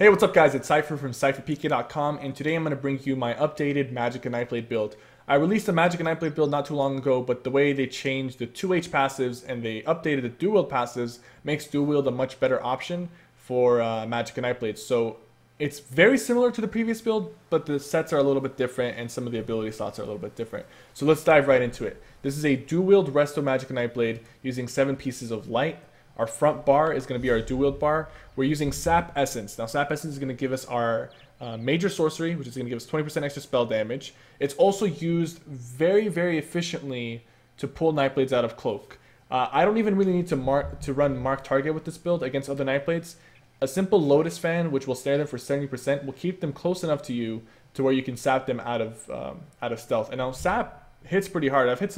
Hey, what's up guys? It's Cypher from CypherPK.com, and today I'm going to bring you my updated Magicka Nightblade build. I released a Magicka Nightblade build not too long ago, but the way they changed the 2H passives and they updated the dual wield passives makes dual wield a much better option for Magicka Nightblade. So it's very similar to the previous build, but the sets are a little bit different and some of the ability slots are a little bit different. So let's dive right into it. This is a dual wield Resto Magicka Nightblade using 7 pieces of light. Our front bar is going to be our dual wield bar. We're using Sap Essence. Now Sap Essence is going to give us our major sorcery, which is going to give us 20% extra spell damage. It's also used very, very efficiently to pull Nightblades out of Cloak. I don't even really need to run Mark Target with this build against other Nightblades. A simple Lotus Fan, which will snare them for 70%, will keep them close enough to you to where you can sap them out of stealth. And now Sap hits pretty hard. I've hit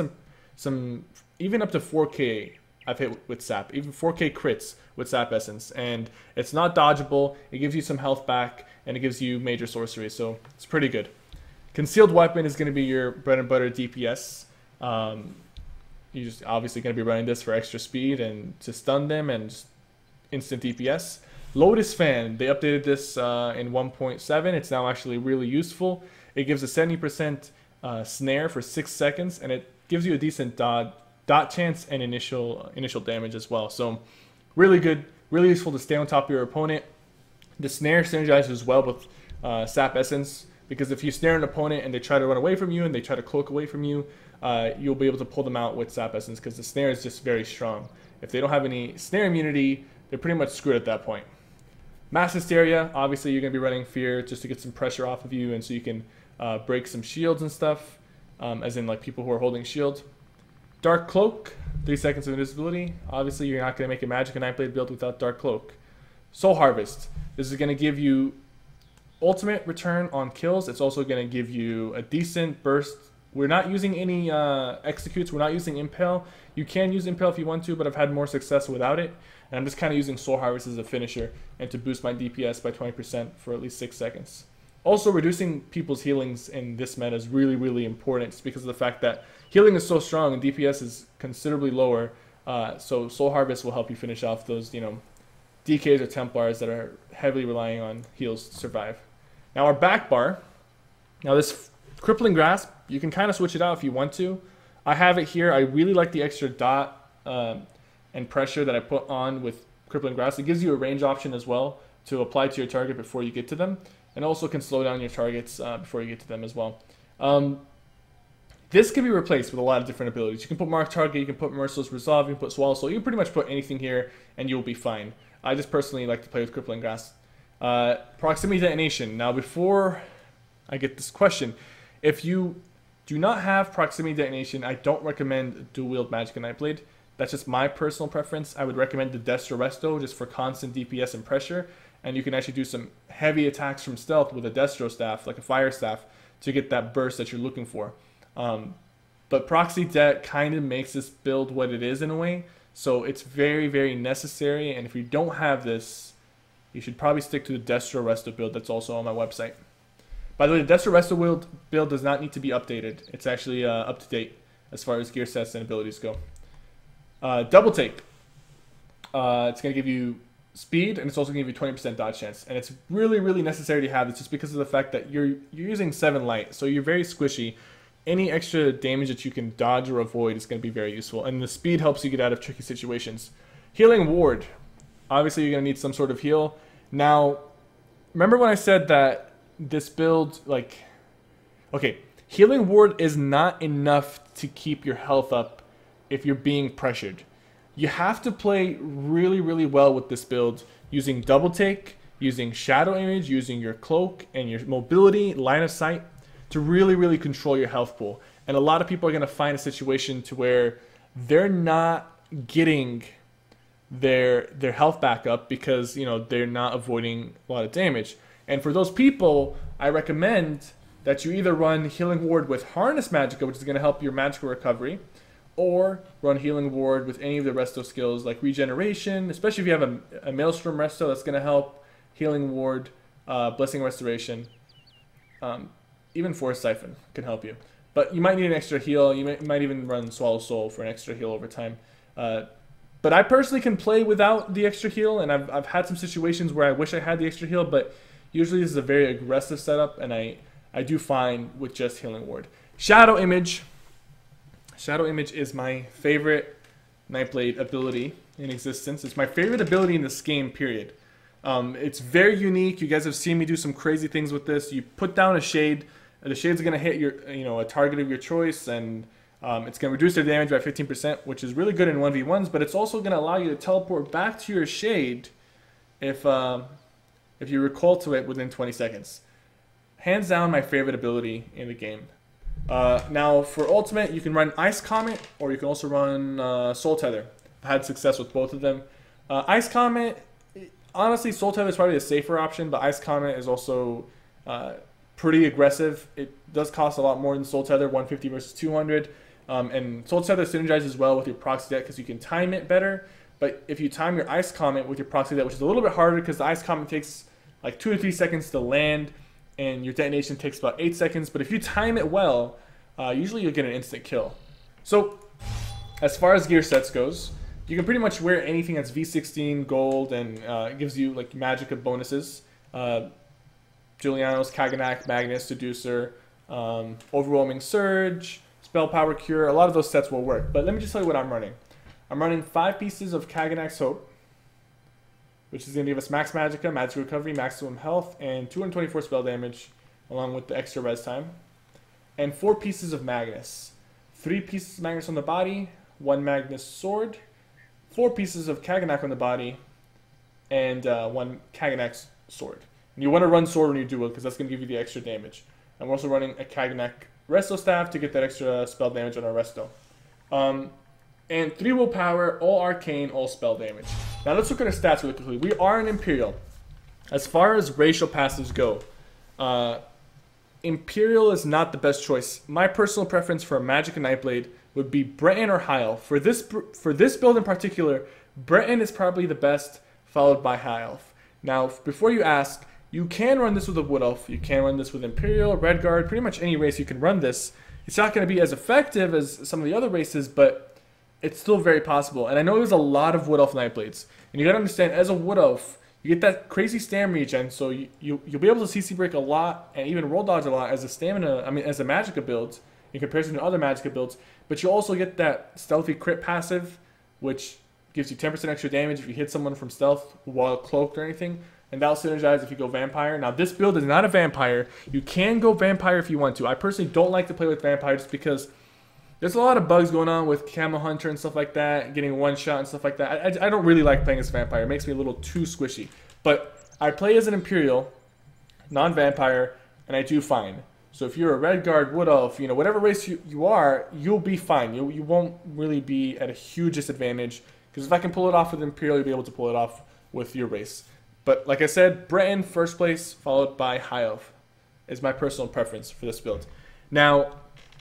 some even up to 4K. I've hit with Sap, even 4K crits with Sap Essence, and it's not dodgeable. It gives you some health back, and it gives you major sorcery, so it's pretty good. Concealed Weapon is going to be your bread and butter DPS. You're just obviously going to be running this for extra speed and to stun them and just instant DPS. Lotus Fan, they updated this in 1.7. It's now actually really useful. It gives a 70% snare for 6 seconds, and it gives you a decent dot chance and initial damage as well. So really good, really useful to stay on top of your opponent. The snare synergizes well with Sap Essence, because if you snare an opponent and they try to run away from you and they try to cloak away from you, you'll be able to pull them out with Sap Essence because the snare is just very strong. If they don't have any snare immunity, they're pretty much screwed at that point. Mass Hysteria, obviously you're going to be running Fear just to get some pressure off of you and so you can break some shields and stuff, as in like people who are holding shield. Dark Cloak, 3 seconds of invisibility. Obviously, you're not going to make a Magicka Nightblade build without Dark Cloak. Soul Harvest. This is going to give you ultimate return on kills. It's also going to give you a decent burst. We're not using any executes. We're not using Impale. You can use Impale if you want to, but I've had more success without it. And I'm just kind of using Soul Harvest as a finisher and to boost my DPS by 20% for at least 6 seconds. Also, reducing people's healings in this meta is really, really important just because of the fact that healing is so strong and DPS is considerably lower. So Soul Harvest will help you finish off those, DKs or Templars that are heavily relying on heals to survive. Now our back bar. Now this Crippling Grasp, you can kind of switch it out if you want to. I have it here. I really like the extra dot and pressure that I put on with Crippling Grasp. It gives you a range option as well to apply to your target before you get to them. And also can slow down your targets before you get to them as well. This can be replaced with a lot of different abilities. You can put Mark Target, you can put Merciless Resolve, you can put Swallow Soul. You can pretty much put anything here and you'll be fine. I just personally like to play with Crippling Grasp. Proximity Detonation. Now before I get this question, if you do not have Proximity Detonation, I don't recommend dual wield Magicka Nightblade. That's just my personal preference. I would recommend the Destro Resto just for constant DPS and pressure. And you can actually do some heavy attacks from stealth with a Destro Staff, like a Fire Staff, to get that burst that you're looking for. But Proxy Det kind of makes this build what it is in a way. So it's very, very necessary. And if you don't have this, you should probably stick to the Destro Resto build that's also on my website. By the way, the Destro Resto build does not need to be updated. It's actually up to date as far as gear sets and abilities go. Double Take. It's going to give you speed, and it's also going to give you 20% dodge chance. And it's really, really necessary to have this just because of the fact that you're using 7 light, so you're very squishy. Any extra damage that you can dodge or avoid is going to be very useful. And the speed helps you get out of tricky situations. Healing Ward. Obviously, you're going to need some sort of heal. Now, remember when I said that this build, okay, Healing Ward is not enough to keep your health up if you're being pressured. You have to play really, really well with this build using Double Take, using Shadow Image, using your Cloak and your mobility, line of sight to really, really control your health pool. And a lot of people are going to find a situation to where they're not getting their health back up because, they're not avoiding a lot of damage. And for those people, I recommend that you either run Healing Ward with Harness Magicka, which is going to help your Magicka recovery, or run Healing Ward with any of the Resto skills like Regeneration, especially if you have a Maelstrom Resto, that's going to help. Healing Ward, Blessing Restoration, even Force Siphon can help you. But you might need an extra heal. You might even run Swallow Soul for an extra heal over time. But I personally can play without the extra heal, and I've had some situations where I wish I had the extra heal, but usually this is a very aggressive setup, and I do fine with just healing ward. Shadow Image. Shadow Image is my favorite Nightblade ability in existence. It's my favorite ability in this game, period. It's very unique. You guys have seen me do some crazy things with this. You put down a shade, the shade's going to hit your, a target of your choice, and it's going to reduce their damage by 15%, which is really good in 1v1s, but it's also going to allow you to teleport back to your shade if you recall to it within 20 seconds. Hands down my favorite ability in the game. Now for ultimate, you can run Ice Comet, or you can also run Soul Tether. I've had success with both of them. Ice Comet, honestly, Soul Tether is probably a safer option, but Ice Comet is also pretty aggressive. It does cost a lot more than Soul Tether, 150 versus 200. And Soul Tether synergizes well with your proxy deck because you can time it better. But if you time your Ice Comet with your proxy deck, which is a little bit harder because the Ice Comet takes like 2 to 3 seconds to land, and your detonation takes about 8 seconds. But if you time it well, usually you'll get an instant kill. So as far as gear sets goes, you can pretty much wear anything that's V16 gold, and it gives you like Magicka bonuses. Juliano's, Kaganak, Magnus, Seducer, Overwhelming Surge, Spell Power Cure. A lot of those sets will work. But let me just tell you what I'm running. I'm running 5 pieces of Kaganak's Hope, which is going to give us max Magicka, magic recovery, maximum health, and 224 spell damage, along with the extra res time. And 4 pieces of Magnus. 3 pieces of Magnus on the body, 1 Magnus sword, 4 pieces of Kaganak on the body, and 1 Kaganak's sword. And you want to run sword when you do it, because that's going to give you the extra damage. I'm also running a Kaganak Resto Staff to get that extra spell damage on our Resto. And 3 willpower, all arcane, all spell damage. Now let's look at our stats really quickly. We are an Imperial. As far as racial passives go, Imperial is not the best choice. My personal preference for a Magicka Nightblade would be Breton or High Elf. For this build in particular, Breton is probably the best, followed by High Elf. Now, before you ask, you can run this with a Wood Elf. You can run this with Imperial, Redguard, pretty much any race you can run this. It's not going to be as effective as some of the other races, but it's still very possible. And I know there's a lot of Wood Elf Nightblades. And you got to understand, as a Wood Elf, you get that crazy stam regen, so you'll be able to CC break a lot and even roll dodge a lot as a Magicka build in comparison to other Magicka builds. But you also get that stealthy crit passive, which gives you 10% extra damage if you hit someone from stealth while cloaked or anything. And that'll synergize if you go Vampire. Now, this build is not a Vampire. You can go Vampire if you want to. I personally don't like to play with Vampire just because there's a lot of bugs going on with Camo Hunter and stuff like that, getting one shot and stuff like that. I don't really like playing as a Vampire. It makes me a little too squishy. But I play as an Imperial, non-Vampire, and I do fine. So if you're a Redguard, Wood Elf, whatever race you are, you'll be fine. You won't really be at a huge disadvantage. Because if I can pull it off with Imperial, you'll be able to pull it off with your race. But like I said, Breton first place, followed by High Elf, is my personal preference for this build. Now,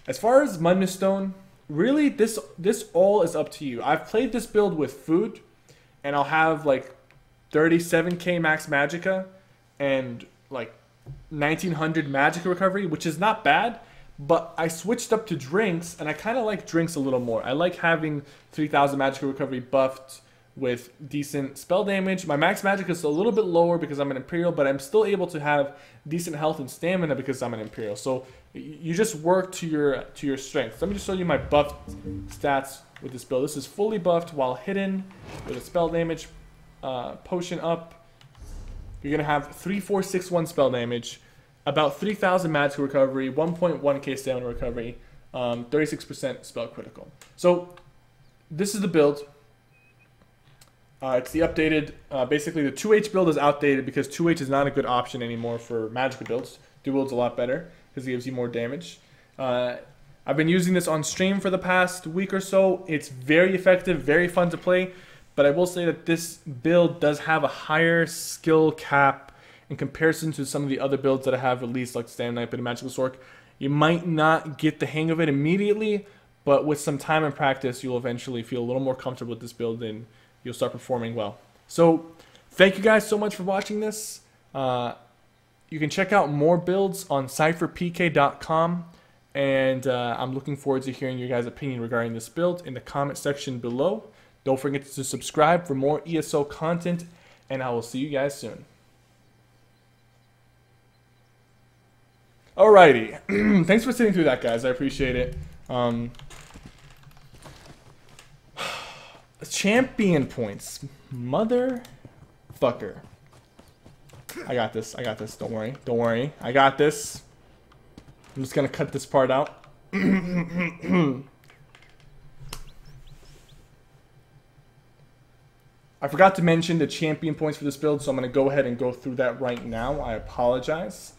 as far as Mundus Stone, really this all is up to you. I've played this build with food, and I'll have like 37k max Magicka and like 1900 Magicka recovery, which is not bad. But I switched up to drinks, and I kind of like drinks a little more. I like having 3000 Magicka recovery buffed with decent spell damage. My max Magicka is a little bit lower because I'm an Imperial, but I'm still able to have decent health and stamina because I'm an Imperial. So you just work to your strengths. Let me just show you my buffed stats with this build. This is fully buffed while hidden with a spell damage potion up. You're gonna have 3-4-6-1 spell damage, about 3000 Magicka recovery, 1.1k stamina recovery, 36% spell critical. So this is the build. It's the updated, basically the 2H build is outdated because 2H is not a good option anymore for Magicka builds. Dual's a lot better because it gives you more damage. I've been using this on stream for the past week or so. It's very effective, very fun to play, but I will say that this build does have a higher skill cap in comparison to some of the other builds that I have released, like Stand Knight and Magical Sork. You might not get the hang of it immediately, but with some time and practice, you'll eventually feel a little more comfortable with this build and you'll start performing well. So thank you guys so much for watching this. You can check out more builds on cypherpk.com, and I'm looking forward to hearing your guys' opinion regarding this build in the comment section below. Don't forget to subscribe for more ESO content, and I will see you guys soon. Alrighty, thanks for sitting through that, guys. I appreciate it. Champion points, motherfucker. I got this. I got this. Don't worry. Don't worry. I got this. I'm just gonna cut this part out. I forgot to mention the champion points for this build, so I'm gonna go ahead and go through that right now. I apologize.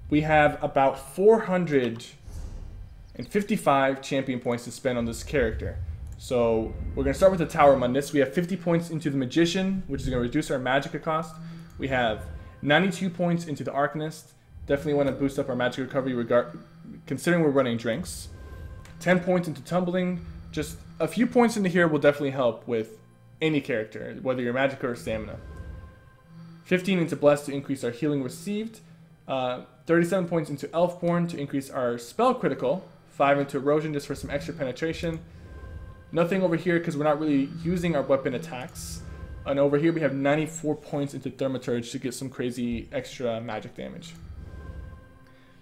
We have about 455 champion points to spend on this character. So we're going to start with the Tower Mundus. We have 50 points into the Magician, which is going to reduce our Magicka cost. We have 92 points into the Arcanist. Definitely want to boost up our magic recovery considering we're running drinks. 10 points into Tumbling. Just a few points into here will definitely help with any character, whether you're Magicka or Stamina. 15 into Bless to increase our healing received. 37 points into Elfborn to increase our spell critical. 5 into Erosion just for some extra penetration. Nothing over here because we're not really using our weapon attacks. And over here we have 94 points into Thaumaturge to get some crazy extra magic damage.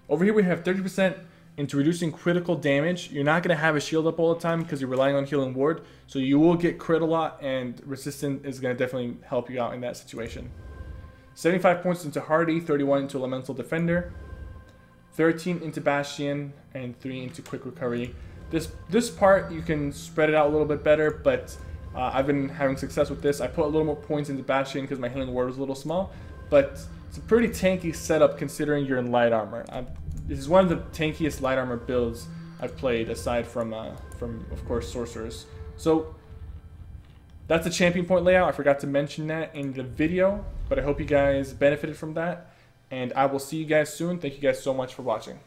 Over here we have 30% into reducing critical damage. You're not going to have a shield up all the time because you're relying on Healing Ward. So you will get crit a lot, and Resistant is going to definitely help you out in that situation. 75 points into Hardy, 31 into Elemental Defender, 13 into Bastion, and 3 into Quick Recovery. This part you can spread it out a little bit better, but I've been having success with this. I put a little more points into Bastion because my Healing Ward was a little small, but it's a pretty tanky setup considering you're in light armor. This is one of the tankiest light armor builds I've played, aside from of course Sorcerers. So that's a champion point layout. I forgot to mention that in the video, but I hope you guys benefited from that, and I will see you guys soon. Thank you guys so much for watching.